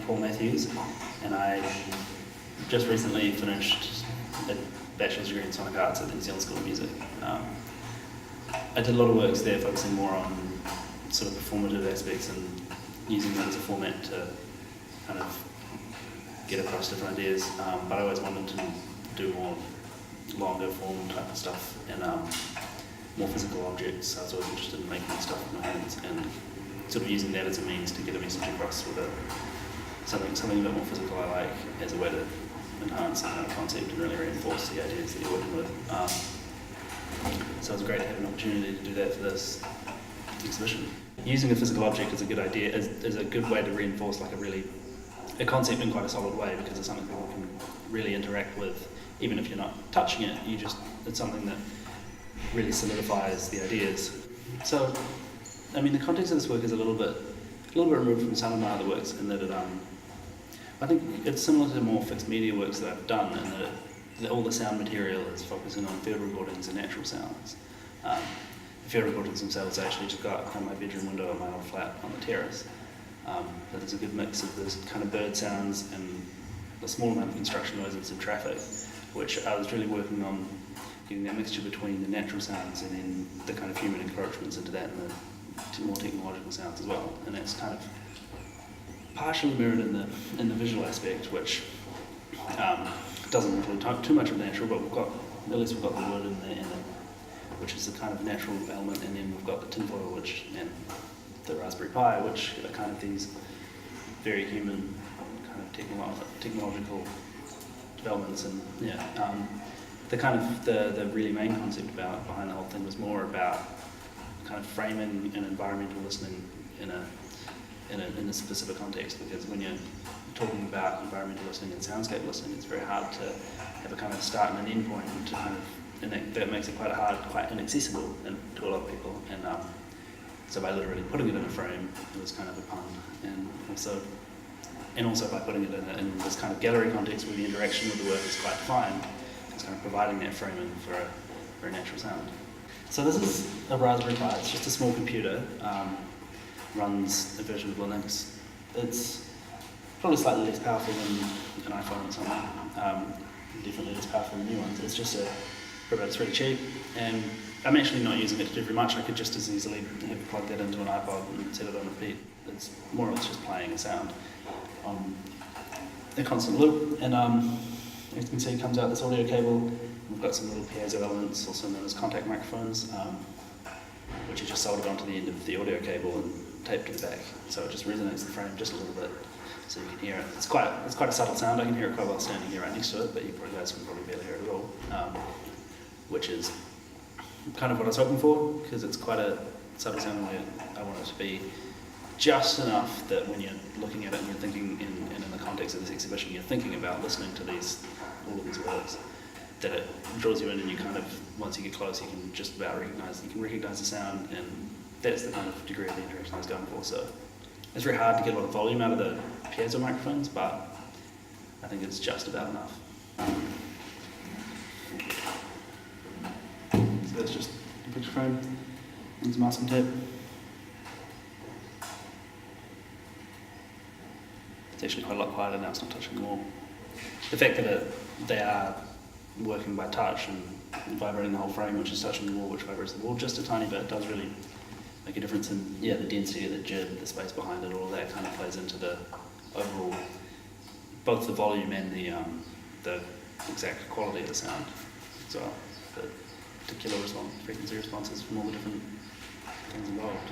Paul Mathews, and I just recently finished a bachelor's degree in sonic arts at the New Zealand School of Music. I did a lot of works there focusing more on sort of performative aspects and using that as a format to kind of get across different ideas, but I always wanted to do more longer form type of stuff and more physical objects. I was always interested in making stuff with my hands and sort of using that as a means to get a message across with something a bit more physical I like as a way to enhance the kind of concept and really reinforce the ideas that you're working with. So it was great to have an opportunity to do that for this exhibition. Using a physical object is a good idea, is a good way to reinforce like a concept in quite a solid way, because it's something people can really interact with, even if you're not touching it. It's something that really solidifies the ideas. So, I mean, the context of this work is a little bit removed from some of my other works, in that I think it's similar to more fixed media works that I've done, in that all the sound material is focusing on field recordings and natural sounds. The field recordings themselves I actually just got out my bedroom window at my old flat on the terrace. But there's a good mix of this kind of bird sounds and a small amount of construction noises and traffic, which I was really working on getting that mixture between the natural sounds and then the kind of human encroachments into that and the more technological sounds as well. And that's kind of partially mirrored in the visual aspect, which doesn't include too much of natural, but we've got the wood in there, which is a kind of natural element, and then we've got the tinfoil, and the Raspberry Pi, which are kind of these very human kind of technological developments. And the really main concept behind the whole thing was more about kind of framing and environmental listening in a specific context, because when you're talking about environmental listening and soundscape listening, it's very hard to have a kind of start and an end point, and to kind of, and that makes it quite inaccessible to a lot of people. And so by literally putting it in a frame, it was kind of a pun, and also by putting it in this kind of gallery context where the interaction with the work is quite defined, it's kind of providing that framing for a natural sound. So this is a Raspberry Pi. It's just a small computer. Runs a version of Linux. It's probably slightly less powerful than an iPhone or something. Definitely less powerful than new ones. It's just it's really cheap, and I'm actually not using it to do very much. I could just as easily have plugged that into an iPod and set it on repeat. It's more or less just playing a sound on a constant loop. And as you can see, it comes out this audio cable. We've got some little piezo elements, also known as contact microphones, which are just soldered onto the end of the audio cable and taped to the back. So it just resonates the frame just a little bit, so you can hear it. It's quite a subtle sound. I can hear it quite well standing here right next to it, but you guys can probably barely hear it at all. Which is kind of what I was hoping for, because it's quite a subtle sound, and I want it to be just enough that when you're looking at it and you're thinking, and in the context of this exhibition, you're thinking about listening to all of these words, that it draws you in, and you kind of, once you get close, you can just about recognize the sound, and that's the kind of degree of the interaction I was going for. So it's very hard to get a lot of volume out of the piezo microphones, but I think it's just about enough. So that's just a picture frame and some masking tape. It's actually quite a lot quieter now, it's not touching the wall. The fact that they are working by touch and vibrating the whole frame, which is touching the wall, which vibrates the wall just a tiny bit, does really make a difference in the density of the jib, the space behind it, all of that kind of plays into the overall, both the volume and the exact quality of the sound as well. The particular frequency responses from all the different things involved.